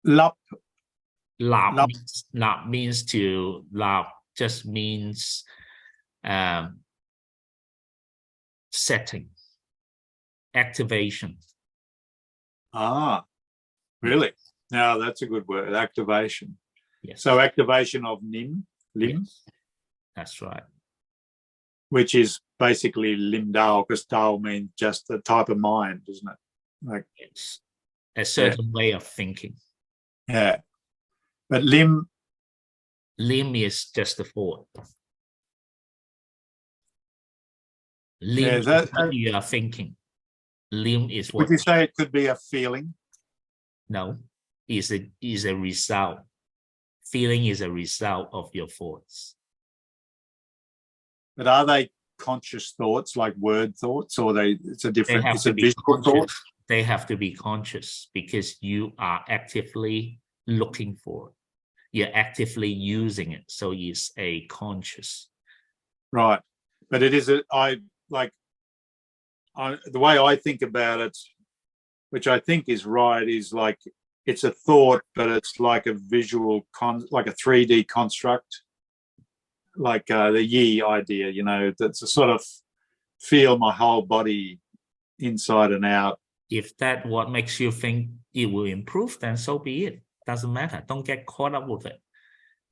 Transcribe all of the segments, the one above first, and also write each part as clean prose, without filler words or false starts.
Lap. Lap Lap. means to lap just means setting, activation. Ah, really? Now that's a good word. Activation. Yes. So activation of lim. Yes. That's right. Which is basically lim dao, because dao means just a type of mind, isn't it? Like it's a certain way of thinking. Yeah. But lim is just the thought. Lim is what you are thinking. Lim is what. Would you say it could be a feeling? No, is a result. Feeling is a result of your thoughts. But are they conscious thoughts, like word thoughts, or it's a different, it's a visual thought? They have to be conscious because you are actively looking for it. You're actively using it. So it's a conscious. Right. But it is, the way I think about it, which I think is right, is like it's a thought, but it's like a visual, like a 3D construct, like the Yi idea, you know, that's a sort of feel my whole body inside and out. If that what makes you think it will improve, then so be it. Doesn't matter. Don't get caught up with it.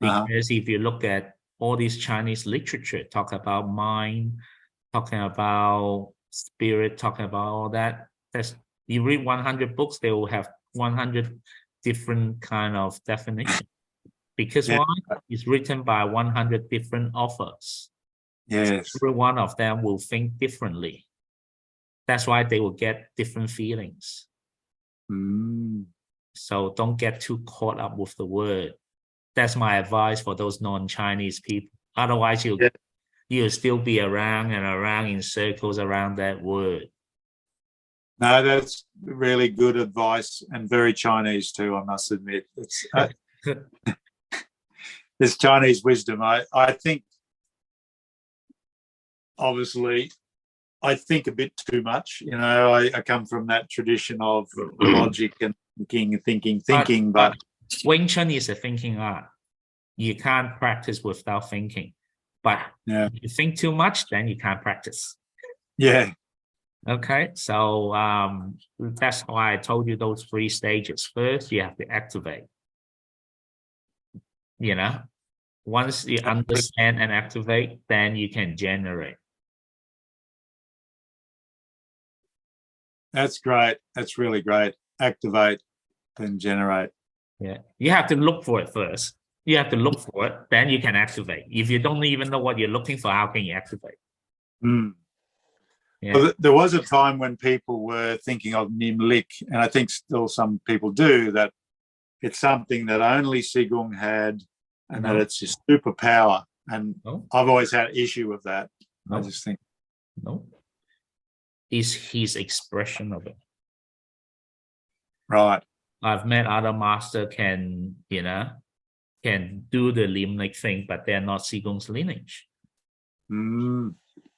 Because if you look at all this Chinese literature, talk about mind, talking about spirit, talking about all that, you read 100 books, they will have 100 different kind of definition. Because why? It's written by 100 different authors. Yes. Every one of them will think differently. That's why they will get different feelings. So don't get too caught up with the word. That's my advice for those non-Chinese people. Otherwise, you'll still be around and around in circles around that word. No, that's really good advice, and very Chinese too, I must admit. It's there's Chinese wisdom. I think, obviously, I think a bit too much. You know, I come from that tradition of logic and thinking. But Wing Chun is a thinking art. You can't practice without thinking. But if you think too much, then you can't practice. Yeah. Okay, so that's why I told you those 3 stages. First, you have to activate. You know, once you understand and activate, then you can generate. That's great. That's really great. Activate, then generate. Yeah, you have to look for it first. You have to look for it, then you can activate. If you don't even know what you're looking for, how can you activate? Yeah. Well, there was a time when people were thinking of Nim Lik, and I think still some people do, that it's something that only Qigong had, and that it's his superpower. And I've always had an issue with that. I just think is his expression of it. Right. I've met other master can do the limbic thing, but they're not Qigong's lineage.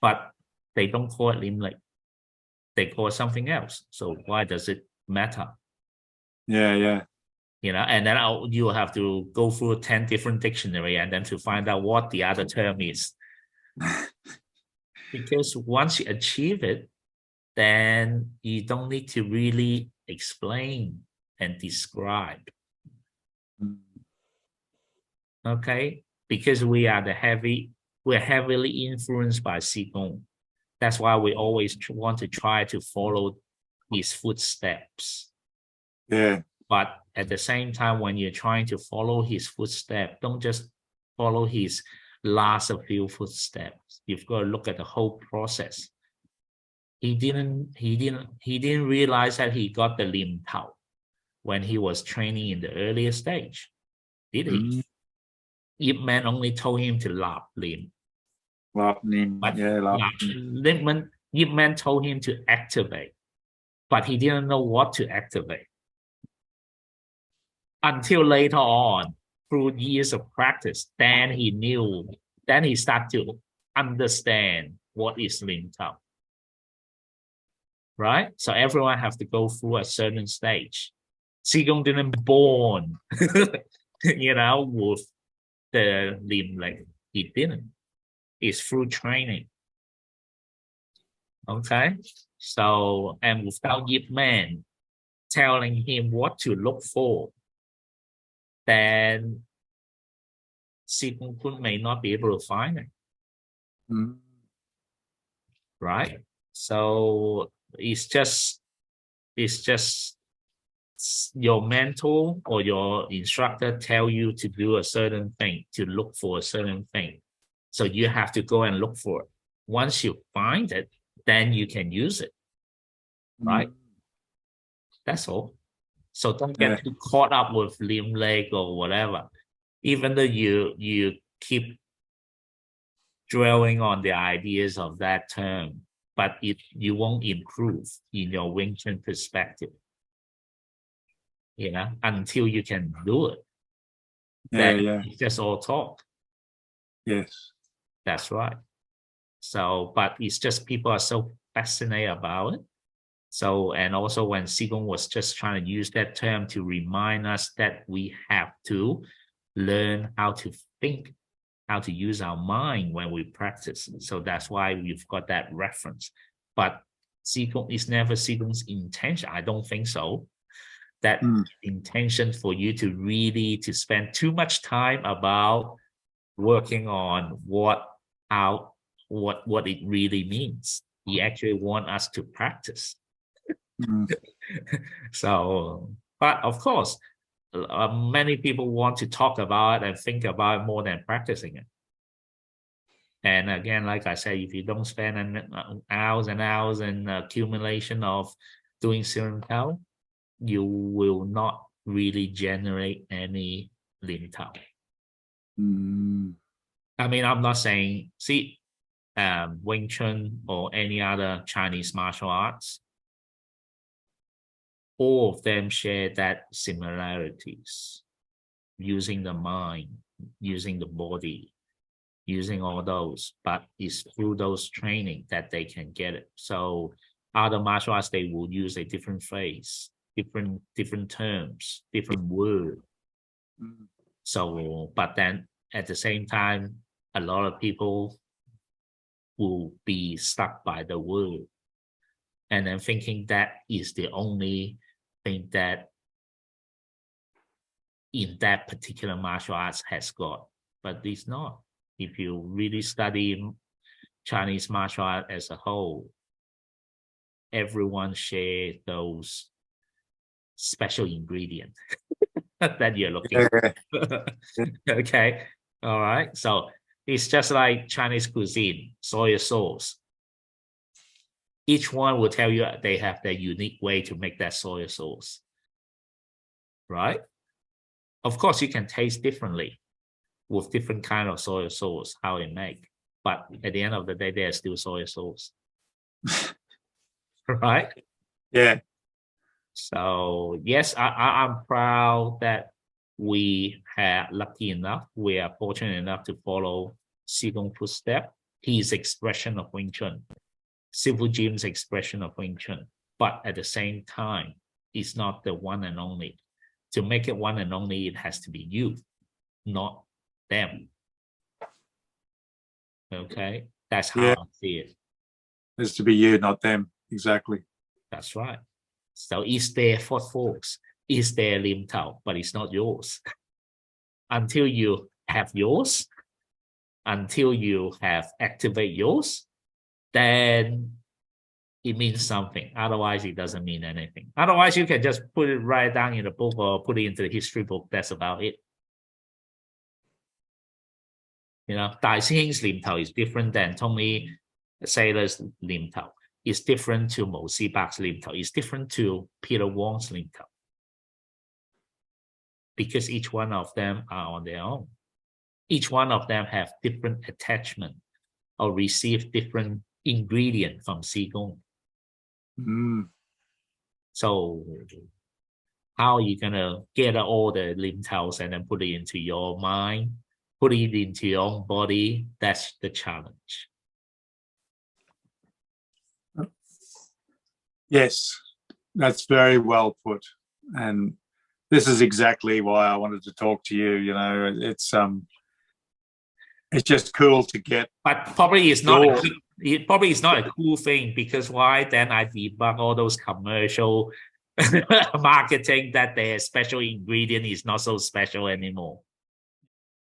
But they don't call it limbic. They call it something else. So why does it matter? Yeah. You know, and then you have to go through 10 different dictionary and then to find out what the other term is. Because once you achieve it, then you don't need to really explain and describe. Okay, because we're heavily influenced by Qigong. That's why we always want to try to follow his footsteps. Yeah. But at the same time, when you're trying to follow his footsteps, don't just follow his last few footsteps. You've got to look at the whole process. He didn't realize that he got the Lim Tao when he was training in the earlier stage, did he? Yip Man only told him to lap Lim. Lap Lim, Yip Man told him to activate, but he didn't know what to activate. Until later on, through years of practice, then he knew, then he started to understand what is Lim Tao. Right? So everyone has to go through a certain stage Qigong didn't born, with the limb leg. It didn't. It's through training. Okay. So, and without Yip Man telling him what to look for, then Qigong Kun may not be able to find it. Right? So it's just your mentor or your instructor tell you to do a certain thing, to look for a certain thing. So you have to go and look for it. Once you find it, then you can use it. Right? That's all. So don't get too caught up with limb leg or whatever. Even though you keep dwelling on the ideas of that term, but you won't improve in your Wing Chun perspective, until you can do it. It's just all talk. Yes. That's right. So, but it's just people are so fascinated about it. So, and also when Qigong was just trying to use that term to remind us that we have to learn how to think, how to use our mind when we practice. So that's why we've got that reference. But Qigong is never Qigong's intention. I don't think so. That intention for you to really to spend too much time about working on what it really means. He actually want us to practice. So, but of course, many people want to talk about it and think about it more than practicing it. And again, like I said, if you don't spend hours and hours in accumulation of doing Siren Tao, you will not really generate any Lin Tao. I mean, I'm not saying, Wing Chun or any other Chinese martial arts, all of them share that similarities, using the mind, using the body, using all those, but it's through those training that they can get it. So other martial arts, they will use a different phrase, different terms, different word. So, but then at the same time, a lot of people will be stuck by the word and then thinking that is the only thing that in that particular martial arts has got, but it's not. If you really study Chinese martial art as a whole, everyone share those special ingredients that you're looking for. Okay. All right. So it's just like Chinese cuisine, soy sauce. Each one will tell you they have their unique way to make that soy sauce. Right? Of course, you can taste differently with different kind of soy sauce, how it make. But at the end of the day, they're still soy sauce. Right? Yeah. So yes, I'm proud that we are lucky enough, we are fortunate enough to follow Qigong footstep, his expression of Wing Chun, Sifu Jim's expression of Wing Chun. But at the same time, it's not the one and only. To make it one and only, it has to be you, not them. Okay, that's how I see it. It has to be you, not them. Exactly. That's right. So it's their force, it's their Lim Tao, but it's not yours. Until you have yours, until you have activate yours, then it means something. Otherwise, it doesn't mean anything. Otherwise, you can just put it right down in the book or put it into the history book. That's about it. Dai Xing's Lim Tao is different than Tony Saylor's Lim Tao. It's different to Mo Si Bak's Lim Tao. It's different to Peter Wong's Lim Tao. Because each one of them are on their own. Each one of them have different attachment or receive different ingredient from Qigong. So how are you going to get all the Lim Taos and then put it into your mind, put it into your own body? That's the challenge. Yes, that's very well put. And this is exactly why I wanted to talk to you. You know, it's just cool to get. But probably it's not. It probably is not a cool thing, because why? Then I debug all those commercial marketing that their special ingredient is not so special anymore.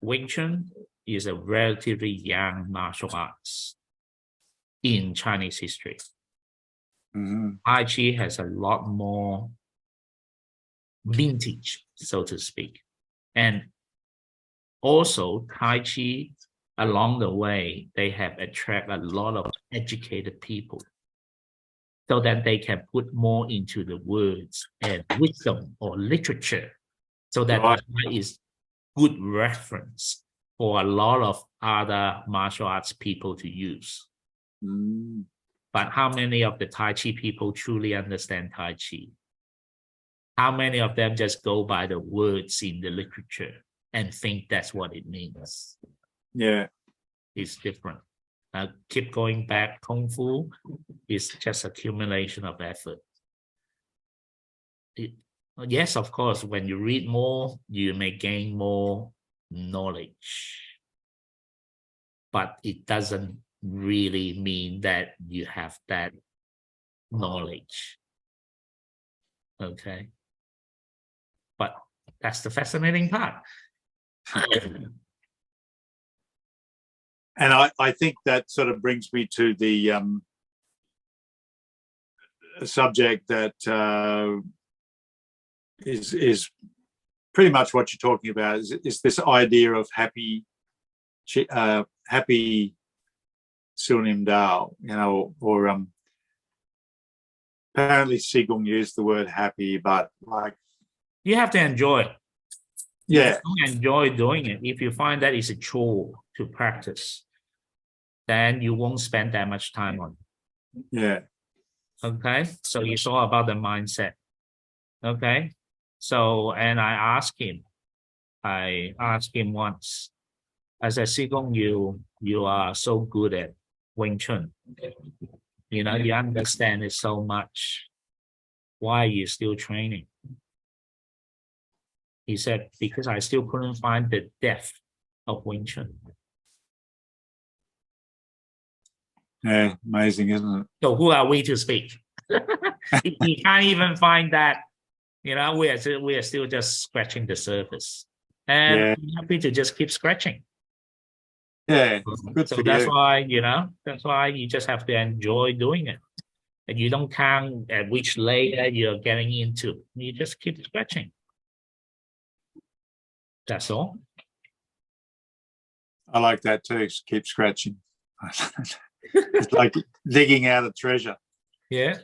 Wing Chun is a relatively young martial arts in Chinese history. Tai Chi has a lot more vintage, so to speak. And also Tai Chi, along the way, they have attracted a lot of educated people so that they can put more into the words and wisdom or literature, so that that is good reference for a lot of other martial arts people to use. But how many of the Tai Chi people truly understand Tai Chi? How many of them just go by the words in the literature and think that's what it means? Yeah. It's different. Keep going back. Kung Fu is just accumulation of effort. Yes, of course, when you read more, you may gain more knowledge. But it doesn't really mean that you have that knowledge. Okay. But that's the fascinating part. And I think that sort of brings me to the subject that is pretty much what you're talking about. Is this idea of happy Sunim Dao, you know, or apparently Qigong used the word happy, but like you have to enjoy it. Yeah. If you enjoy doing it, if you find that it's a chore to practice, then you won't spend that much time on it. Yeah. Okay. So it's all about the mindset. Okay. So, and I asked him once, I said, Qigong, you are so good at Wing Chun. You know, you understand it so much. Why are you still training? He said, because I still couldn't find the depth of Wing Chun. Yeah, amazing, isn't it? So who are we to speak? He can't even find that. You know, we are still just scratching the surface. And Yeah. I'm happy to just keep scratching. Yeah, good so for that's you. why, you know, that's why you just have to enjoy doing it. And you don't count at which layer you're getting into. You just keep scratching. That's all. I like that too. Keep scratching. It's like digging out a treasure. Yeah.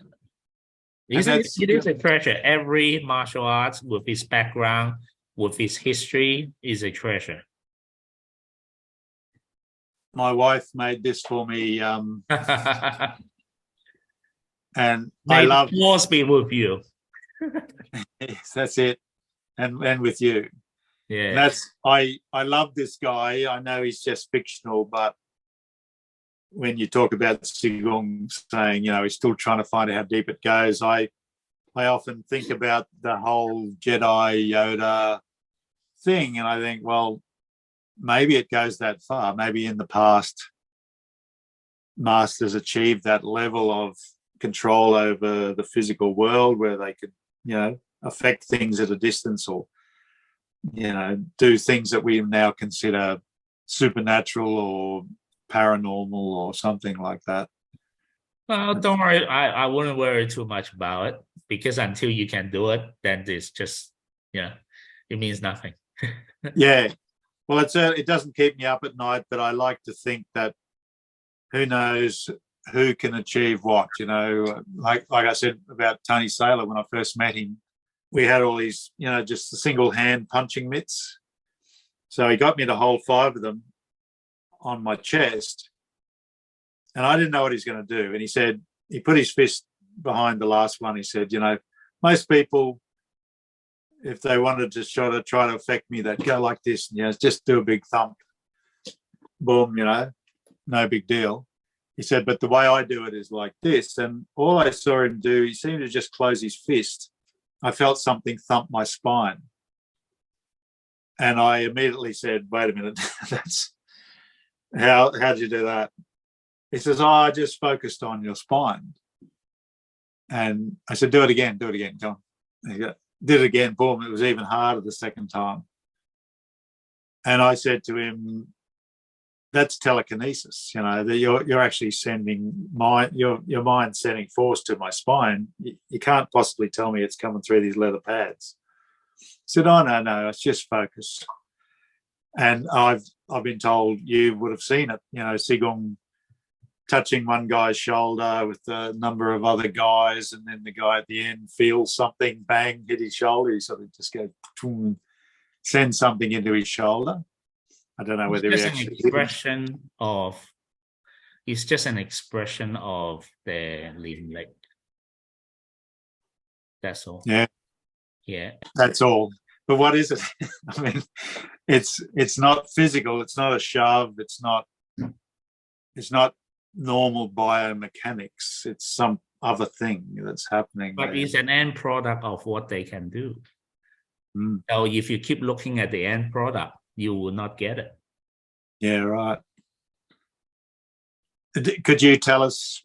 It is a treasure. Every martial arts with its background, with its history, is a treasure. My wife made this for me, and I love. Wars be with you. Yes, that's it, and with you. Yeah. And that's I love this guy. I know he's just fictional, but when you talk about Qigong, saying, you know, he's still trying to find out how deep it goes, I often think about the whole Jedi Yoda thing, and I think, well, maybe it goes that far. Maybe in the past, masters achieved that level of control over the physical world where they could, you know, affect things at a distance, or, you know, do things that we now consider supernatural or paranormal or something like that. Well, don't worry. I wouldn't worry too much about it, because until you can do it, then it's just, you know, it means nothing. Yeah. Well, it doesn't keep me up at night, but I like to think that who knows who can achieve what, you know, like I said about Tony Saylor when I first met him, we had all these, you know, just the single hand punching mitts. So he got me to hold 5 of them on my chest, and I didn't know what he was going to do. And he said, he put his fist behind the last one. He said, you know, most people, if they wanted to try to affect me, they'd go like this, you know, just do a big thump, boom, you know, no big deal. He said, but the way I do it is like this. And all I saw him do, he seemed to just close his fist. I felt something thump my spine. And I immediately said, wait a minute, that's how did you do that? He says, oh, I just focused on your spine. And I said, do it again, come on. He did it again, boom, it was even harder the second time. And I said to him, that's telekinesis, you know, that you're actually sending your mind sending force to my spine. You can't possibly tell me it's coming through these leather pads. I said, oh no, it's just focus. And I've been told you would have seen it, you know, Sigong touching one guy's shoulder with a number of other guys, and then the guy at the end feels something bang hit his shoulder. He sort of just goes, send something into his shoulder. I don't know whether he actually it's just an expression of the leading leg. That's all. Yeah. That's all. But what is it? I mean, it's not physical. It's not a shove. It's not normal biomechanics. It's some other thing that's happening. But it's an end product of what they can do. So if you keep looking at the end product, you will not get it. Yeah, right. Could you tell us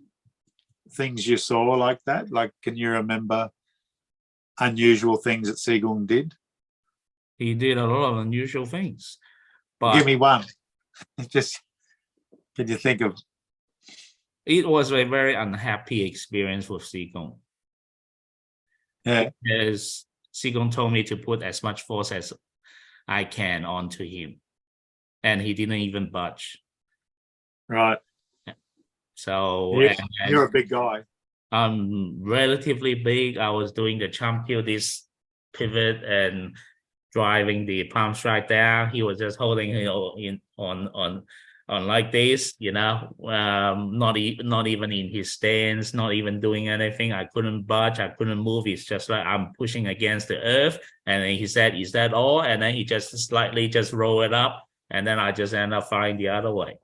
things you saw like that? Like, can you remember unusual things that Sigong did? He did a lot of unusual things. But give me one. Just, can you think of? It was a very unhappy experience with Sigong. Yeah. Because Sigong told me to put as much force as I can onto him, and he didn't even budge. Right. So you're a big guy. I'm relatively big. I was doing the champion, this pivot and driving the palm strike down. He was just holding it on like this, you know, not even in his stance, not even doing anything. I couldn't budge, I couldn't move. It's just like I'm pushing against the earth. And then he said, is that all? And then he just slightly just roll it up, and then I just end up flying the other way.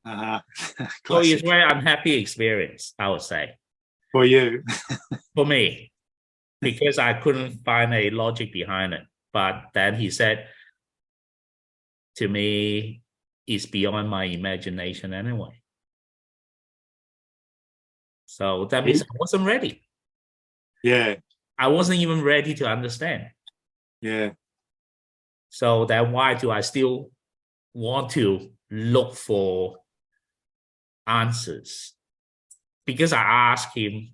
So it's a very unhappy experience, I would say. For you? For me, because I couldn't find a logic behind it. But then he said to me, it's beyond my imagination anyway. So that means I wasn't ready. Yeah. I wasn't even ready to understand. Yeah. So then why do I still want to look for answers? Because I asked him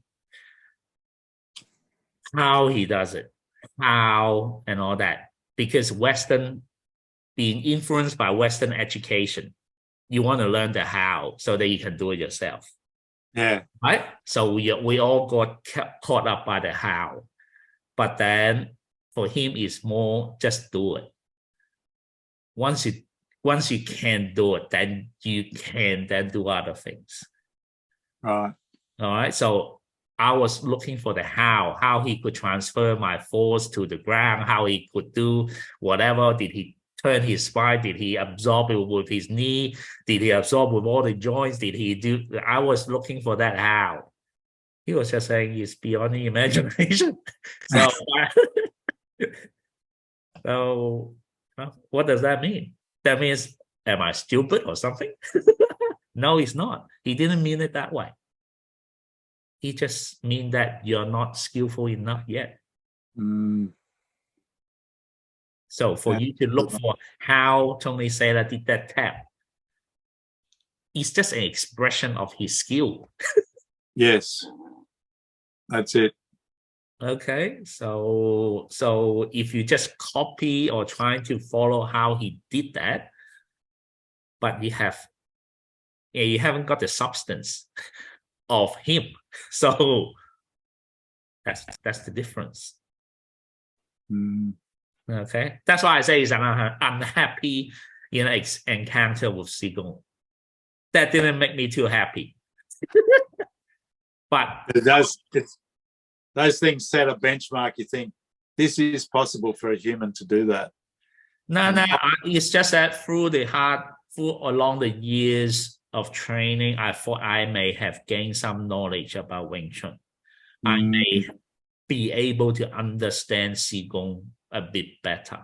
how he does it, how and all that. Because being influenced by Western education, you want to learn the how so that you can do it yourself. Yeah. Right? So we all got caught up by the how. But then for him, it's more just do it. Once you can do it, then you can then do other things. Right. All right. So I was looking for the how he could transfer my force to the ground, how he could do whatever. Did he turn his spine? Did he absorb it with his knee? Did he absorb with all the joints? Did he do? I was looking for that how. He was just saying it's beyond the imagination. So what does that mean? That means, am I stupid or something? No, it's not. He didn't mean it that way. He just mean that you're not skillful enough yet. So for you to look for how Tony Saylor did that tap, it's just an expression of his skill. Yes, that's it. Okay, so if you just copy or trying to follow how he did that, but you haven't got the substance of him. So that's the difference. Okay, that's why I say it's an unhappy, encounter with Sigong. That didn't make me too happy. But those things set a benchmark. You think this is possible for a human to do that? No, it's just that along the years of training, I thought I may have gained some knowledge about Wing Chun. I may be able to understand Qigong a bit better.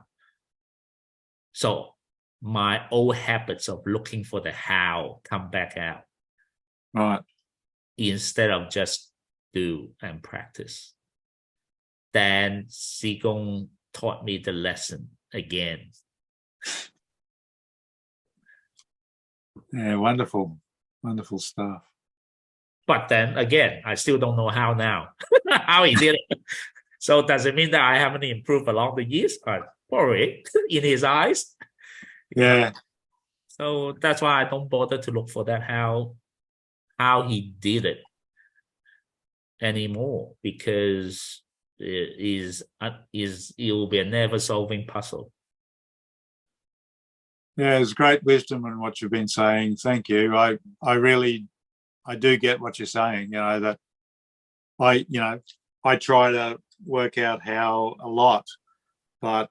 So my old habits of looking for the how come back out. Right. Instead of just do and practice. Then Qigong taught me the lesson again. Yeah, wonderful. Wonderful stuff. But then again, I still don't know how now, how he did it. So does it mean that I haven't improved along the years? Probably in his eyes. Yeah. So that's why I don't bother to look for that how he did it anymore, because it will be a never solving puzzle. Yeah, it's great wisdom in what you've been saying. Thank you. I do get what you're saying. You know, that I try to work out how a lot, but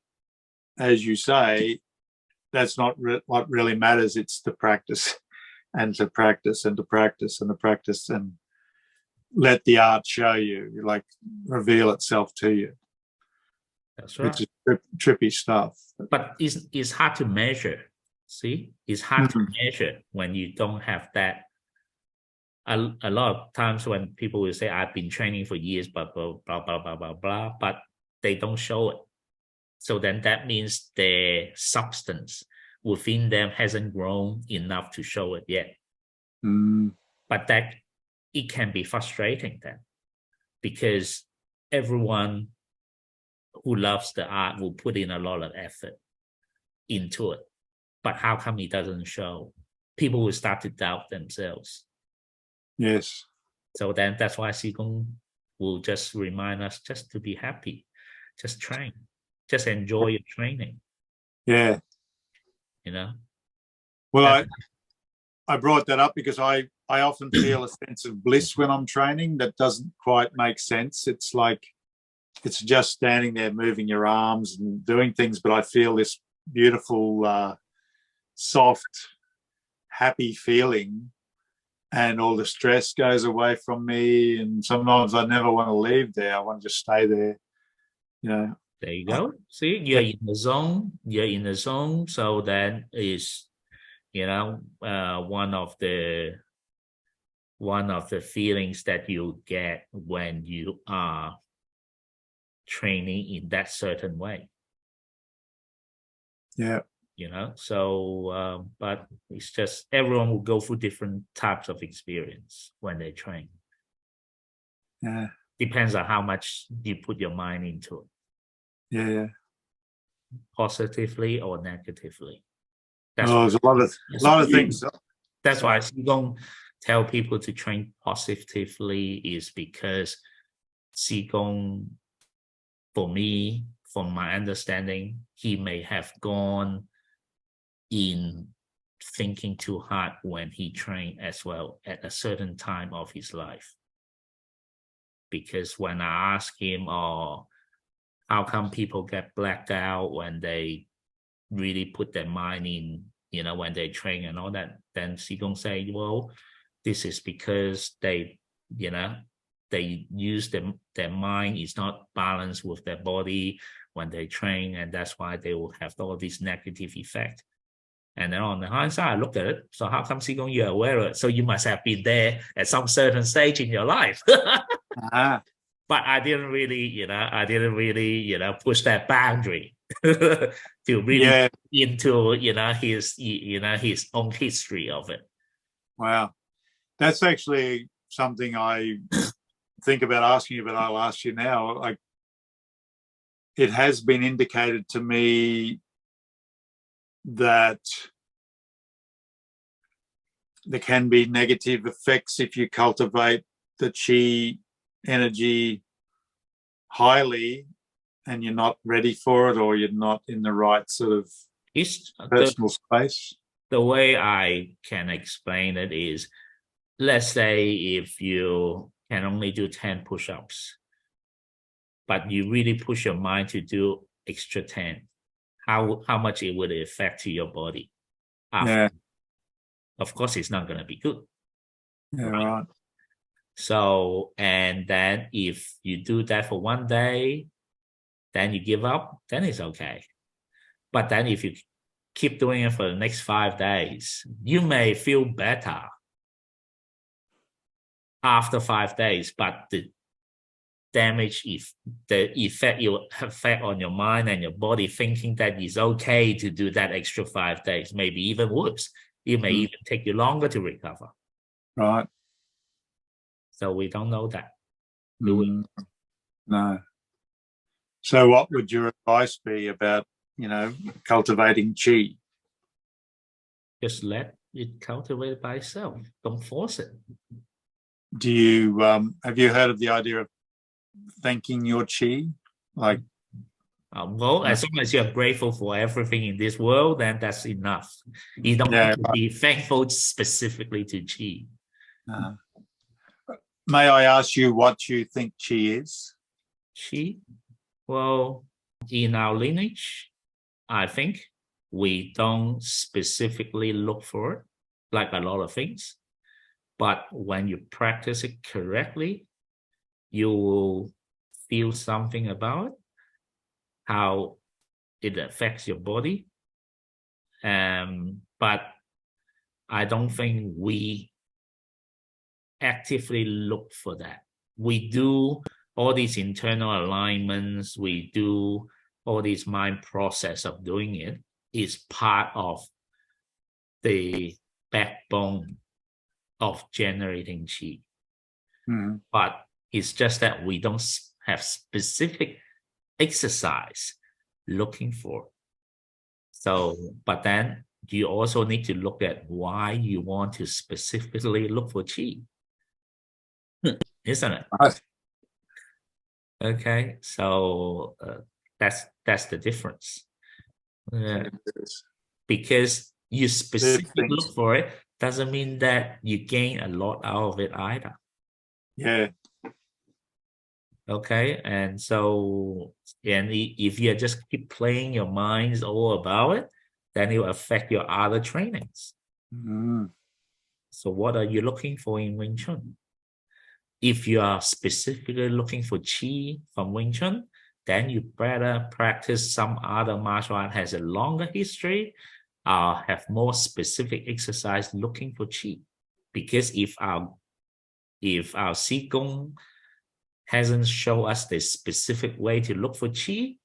as you say, that's not what really matters. It's the practice and to practice and to practice and to practice and let the art show you, like reveal itself to you. That's right. Which is trippy stuff. But it's hard to measure. See, it's hard to measure when you don't have that. A lot of times when people will say, I've been training for years, blah, blah, blah, blah, blah, blah, blah, but they don't show it. So then that means their substance within them hasn't grown enough to show it yet. But that it can be frustrating then, because everyone who loves the art will put in a lot of effort into it. But how come it doesn't show? People will start to doubt themselves. Yes. So then that's why Qigong will just remind us just to be happy, just train, just enjoy your training. Yeah. You know? Well, I brought that up because I often feel a sense of bliss when I'm training that doesn't quite make sense. It's like it's just standing there moving your arms and doing things, but I feel this beautiful, soft, happy feeling, and all the stress goes away from me. And sometimes I never want to leave there. I want to just stay there. You know. There you go. See, you're in the zone. You're in the zone. So that is, one of the feelings that you get when you are training in that certain way. Yeah. So but it's just everyone will go through different types of experience when they train. Yeah. Depends on how much you put your mind into it. Yeah. Positively or negatively. There's a lot of things. That's why you don't tell people to train positively, is because Qigong, for me, from my understanding, he may have gone in thinking too hard when he trained as well at a certain time of his life. Because when I ask him, how come people get blacked out when they really put their mind in, when they train and all that, then Qigong say, well, this is because they use their mind is not balanced with their body when they train, and that's why they will have all this negative effect. And then on the hindsight, I looked at it. So how come Qigong you're aware of it? So you must have been there at some certain stage in your life. But I didn't really, push that boundary to really into, his own history of it. Wow. That's actually something I think about asking you, but I'll ask you now. Like, it has been indicated to me that there can be negative effects if you cultivate the qi energy highly and you're not ready for it, or you're not in the right sort of personal space. The way I can explain it is, let's say if you can only do 10 push-ups, but you really push your mind to do extra 10, how much it would affect to your body after? Yeah. Of course, it's not going to be good. Yeah, right. So, and then if you do that for one day, then you give up, then it's okay. But then if you keep doing it for the next 5 days. You may feel better after 5 days, but the damage, if the effect you effect on your mind and your body thinking that it's okay to do that extra 5 days, maybe even worse. It may even take you longer to recover. Right. So we don't know that. Do we? No. So what would your advice be about, cultivating chi? Just let it cultivate by itself. Don't force it. Do you have you heard of the idea of thanking your chi? Like, well, as long as you're grateful for everything in this world, then that's enough. You don't have to be thankful specifically to chi. May I ask you what you think chi is? Chi? Well, in our lineage, I think we don't specifically look for it, like a lot of things. But when you practice it correctly, you will feel something about it, how it affects your body. But I don't think we actively look for that. We do all these internal alignments, we do all this mind process of doing it is part of the backbone of generating chi. But it's just that we don't have specific exercise looking for. So, but then you also need to look at why you want to specifically look for chi, isn't it? Okay, so that's the difference. Because you specifically look for it doesn't mean that you gain a lot out of it either. Yeah. Okay, and so, and if you just keep playing your minds all about it, then it will affect your other trainings. So what are you looking for in Wing Chun? If you are specifically looking for chi from Wing Chun, then you better practice some other martial art has a longer history, have more specific exercise looking for chi. Because if our Qigong hasn't shown us the specific way to look for chi,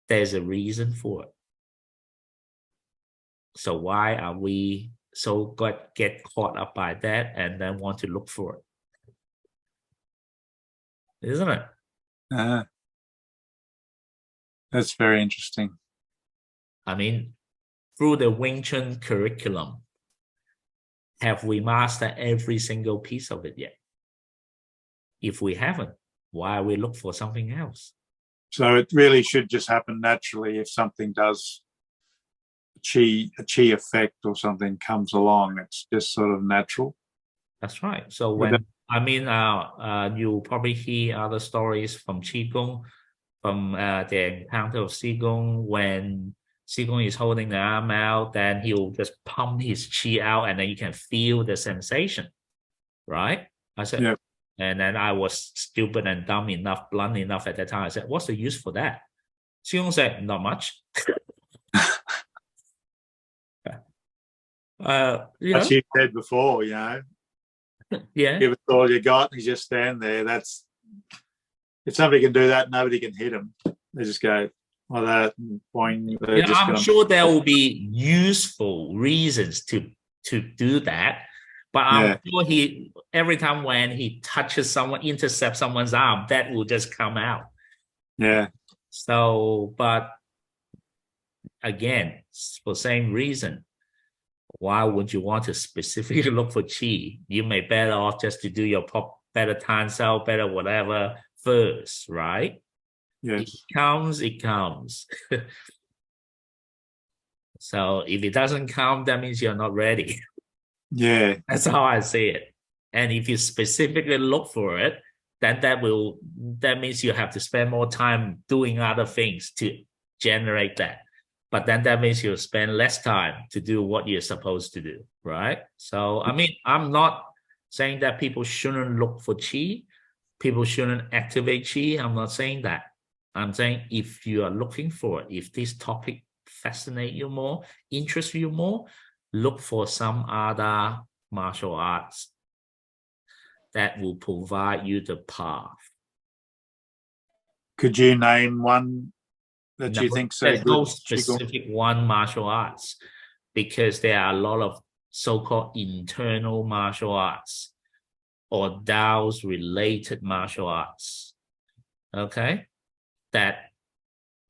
there's a reason for it. So why are we so get caught up by that and then want to look for it? Isn't it? That's very interesting. I mean, through the Wing Chun curriculum, have we mastered every single piece of it yet? If we haven't, why we look for something else? So it really should just happen naturally. If something does, a chi effect or something comes along, it's just sort of natural. That's right. So when you probably hear other stories from Qigong, from the encounter of Qigong, when Qigong is holding the arm out, then he'll just pump his chi out and then you can feel the sensation, right? I said, and then I was stupid and dumb enough, blunt enough at that time. I said, what's the use for that? Qigong said, not much. As you said before, yeah. Give it all you got, and you just stand there. That's, if somebody can do that, nobody can hit them. They just go like that. Boing, I'm sure there will be useful reasons to do that. But I'm sure every time when he touches someone, intercepts someone's arm, that will just come out. Yeah. So, but again, for the same reason, why would you want to specifically look for chi? You may better off just to do your better tan cell, better whatever first, right? Yes. It comes. So if it doesn't come, that means you're not ready. Yeah. That's how I see it. And if you specifically look for it, then that means you have to spend more time doing other things to generate that. But then that means you'll spend less time to do what you're supposed to do, right? So, I mean, I'm not saying that people shouldn't look for chi, people shouldn't activate chi. I'm not saying that. I'm saying if you are looking for it, if this topic fascinate you more, interest you more, look for some other martial arts that will provide you the path. Could you name one that No, you think so there's good? no specific one martial arts, because there are a lot of so-called internal martial arts or Tao's related martial arts, okay, that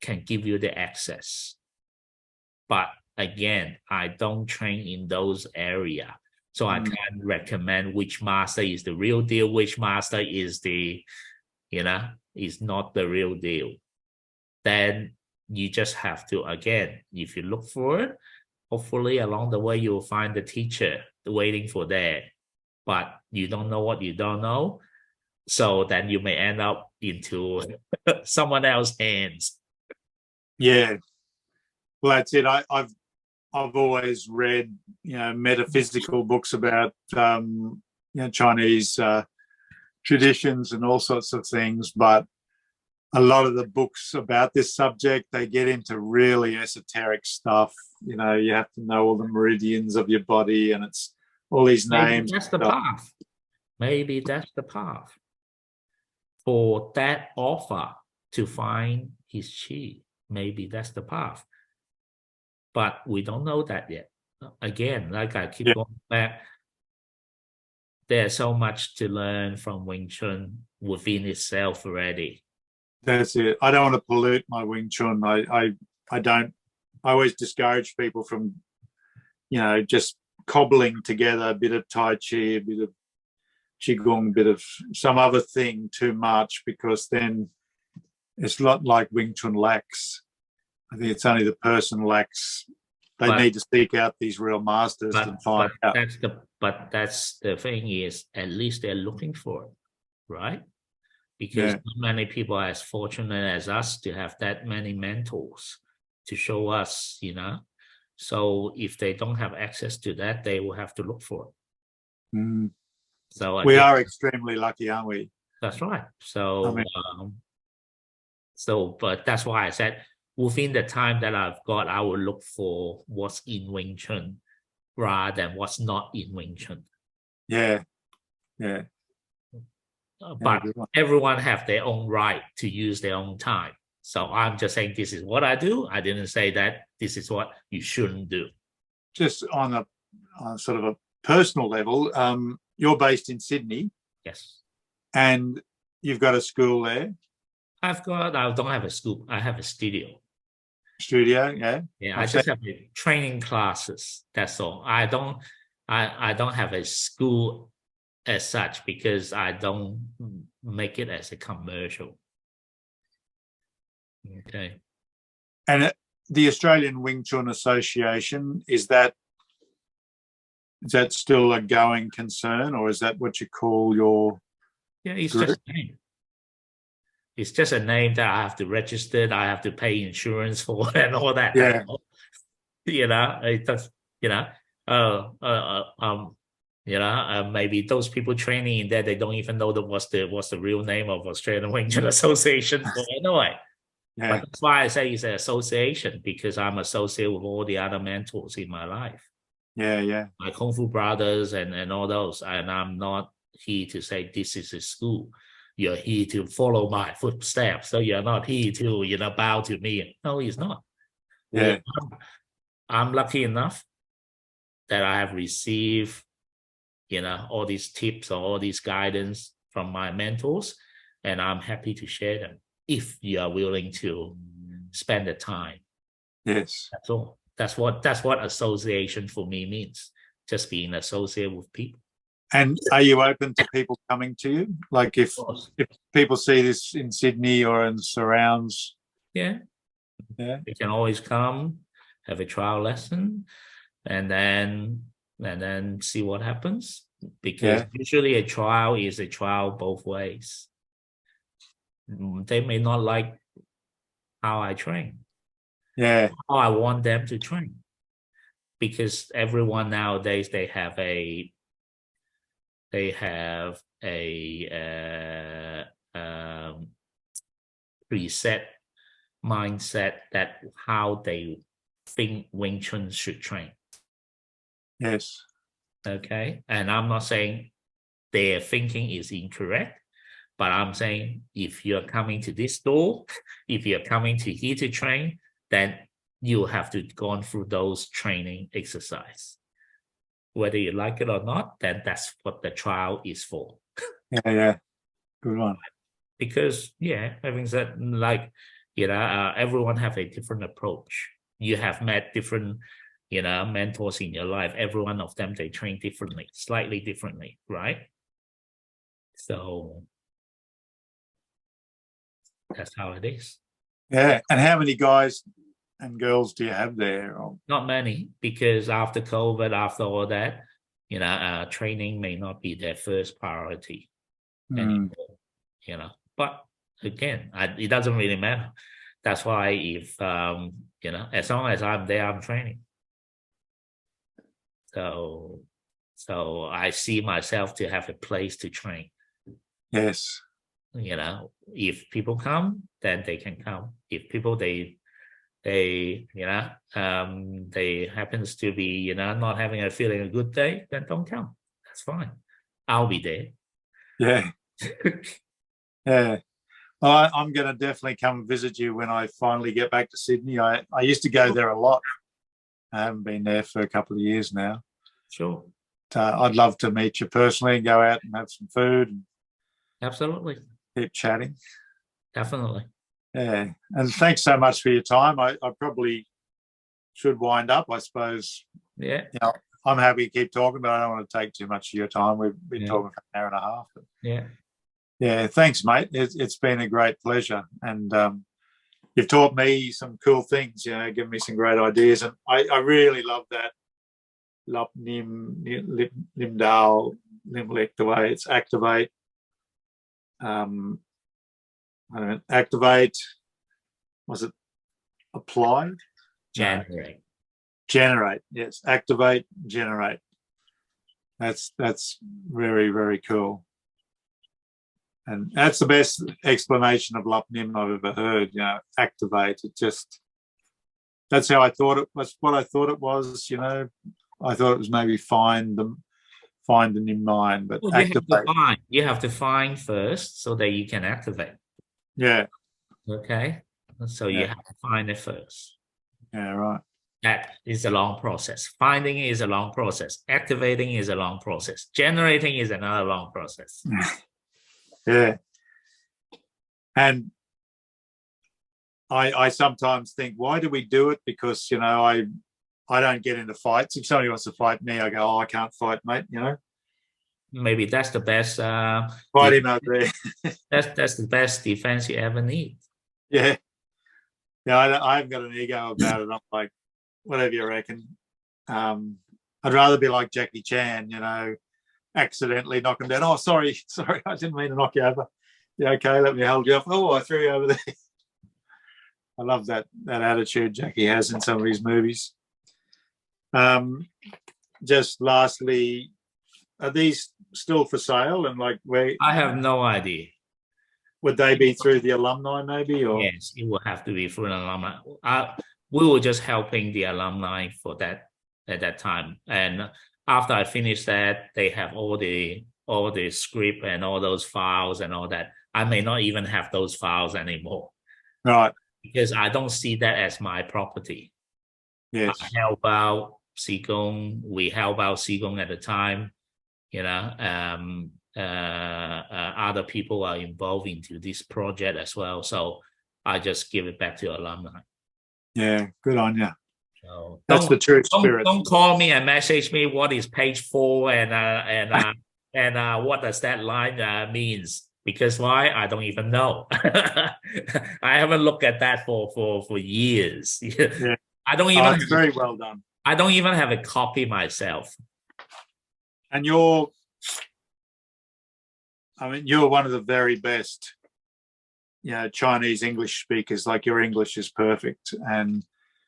can give you the access. But again, I don't train in those areas, so I can't recommend which master is the real deal, which master is the, is not the real deal. Then you just have to, again, if you look for it, hopefully along the way you'll find the teacher waiting for that. But you don't know what you don't know, so then you may end up into someone else's hands. Yeah, well, that's it. I've always read, metaphysical books about Chinese traditions and all sorts of things, but a lot of the books about this subject, they get into really esoteric stuff. You have to know all the meridians of your body, and it's all these names. Maybe that's the path. Maybe that's the path for that offer to find his chi. Maybe that's the path. But we don't know that yet. Again, like I keep going back, there's so much to learn from Wing Chun within itself already. That's it. I don't want to pollute my Wing Chun. I always discourage people from, just cobbling together a bit of Tai Chi, a bit of Qigong, a bit of some other thing too much, because then it's not like Wing Chun lacks. I think it's only the person lacks. They need to seek out these real masters to find out. That's the thing is, at least they're looking for it, right? Because not many people are as fortunate as us to have that many mentors to show us, So if they don't have access to that, they will have to look for it. So we are extremely lucky, aren't we? That's right. So, but that's why I said, within the time that I've got, I will look for what's in Wing Chun rather than what's not in Wing Chun. Yeah. But everyone have their own right to use their own time. So I'm just saying this is what I do. I didn't say that this is what you shouldn't do. Just on a sort of a personal level, you're based in Sydney. Yes. And you've got a school there? I don't have a school. I have a studio. Studio, yeah. Yeah, I just have training classes. That's all. I don't have a school as such, because I don't make it as a commercial. Okay. And the Australian Wing Chun Association, is that still a going concern, or is that what you call your it's group? Just a name. It's just a name that I have to register, I have to pay insurance for, and all that. Yeah. It does, maybe those people training in there, they don't even know what's the real name of Australian Wing Chun Association. So anyway, but that's why I say it's an association, because I'm associated with all the other mentors in my life. Yeah. My Kung Fu brothers and all those, and I'm not here to say this is a school. You're here to follow my footsteps, so you're not here to bow to me. No, he's not. Yeah. I'm lucky enough that I have received all these tips or all these guidance from my mentors, and I'm happy to share them if you are willing to spend the time. Yes. That's all. That's what association for me means. Just being associated with people. And are you open to people coming to you? Like if people see this in Sydney or in surrounds? Yeah. You can always come, have a trial lesson, and then see what happens. Because usually a trial is a trial both ways. They may not like how I train. Yeah. How I want them to train. Because everyone nowadays, they have a preset mindset that how they think Wing Chun should train. Yes. Okay. And I'm not saying their thinking is incorrect, but I'm saying if you're coming to this door, if you're coming to here to train, then you have to go through those training exercise. Whether you like it or not, then that's what the trial is for. Yeah. Good one. Because, yeah, having said, like, everyone have a different approach. You have met different, mentors in your life. Every one of them, they train differently, slightly differently, right? So that's how it is. Yeah. And how many guys and girls do you have there? Not many, because after COVID, after all that, training may not be their first priority anymore, But again, it doesn't really matter. That's why if, as long as I'm there, I'm training. So I see myself to have a place to train. Yes. If people come, then they can come. If people, they happens to be, not having a feeling a good day, then don't come. That's fine. I'll be there. Yeah. Yeah. Well, I'm going to definitely come and visit you when I finally get back to Sydney. I used to go there a lot. I haven't been there for a couple of years now. Sure. I'd love to meet you personally and go out and have some food. And absolutely. Keep chatting. Definitely. Yeah. And thanks so much for your time. I probably should wind up, I suppose. Yeah. I'm happy to keep talking, but I don't want to take too much of your time. We've been talking for an hour and a half. But yeah, thanks, mate. It's been a great pleasure. And you've taught me some cool things, given me some great ideas. And I really love that Lop Nim Dao Limlick, the way it's activate. Activate, was it applied? Generate. Generate, yes. Activate, generate. That's very, very cool. And that's the best explanation of Lop Nim I've ever heard, activate. That's how I thought it was, what I thought it was, I thought it was maybe find in mind, but well, activate. You have to find first so that you can activate. Yeah. Okay. So you have to find it first. Yeah, right. That is a long process. Finding is a long process. Activating is a long process. Generating is another long process. Yeah. And I sometimes think, why do we do it? Because, I don't get into fights. If somebody wants to fight me, I go, I can't fight, mate, Maybe that's the best fight him out there. that's the best defense you ever need. Yeah. I haven't got an ego about it. I'm like, whatever you reckon. I'd rather be like Jackie Chan, accidentally knock him down. Oh, sorry, I didn't mean to knock you over. Yeah, okay, let me hold you up. Oh, I threw you over there. I love that attitude Jackie has in some of his movies. Just lastly, are these still for sale? And like, where? I have no idea. Would they be through the alumni maybe? Or yes, it will have to be through an alumni. We were just helping the alumni for that at that time. And after I finished that, they have all the script and all those files and all that. I may not even have those files anymore. Right. Because I don't see that as my property. Yes. I help out Qigong. We help out Qigong at the time. Other people are involved into this project as well. So I just give it back to alumni. Yeah, good on you. So that's the true spirit. Don't call me and message me what is page 4 and what does that line means. Because why? I don't even know. I haven't looked at that for years. Yeah. I don't even. It's very well done. I don't even have a copy myself. And you're one of the very best, Chinese English speakers. Like, your English is perfect. And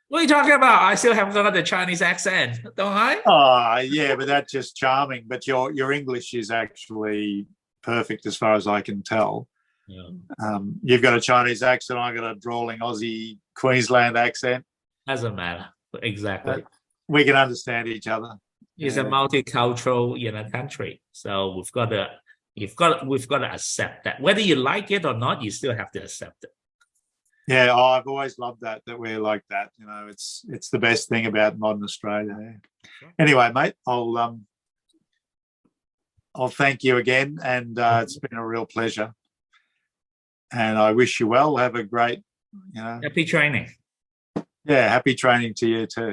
what are you talking about? I still haven't got the Chinese accent, don't I? Oh, yeah, but that's just charming. But your English is actually perfect as far as I can tell. Yeah. You've got a Chinese accent. I got a drawling Aussie Queensland accent. Doesn't matter. Exactly. We can understand each other. It's a multicultural, country. So we've got to accept that. Whether you like it or not, you still have to accept it. Yeah, I've always loved that we're like that. It's the best thing about modern Australia. Anyway, mate, I'll thank you again, and it's been a real pleasure. And I wish you well. Have a great, Happy training. Yeah, happy training to you too.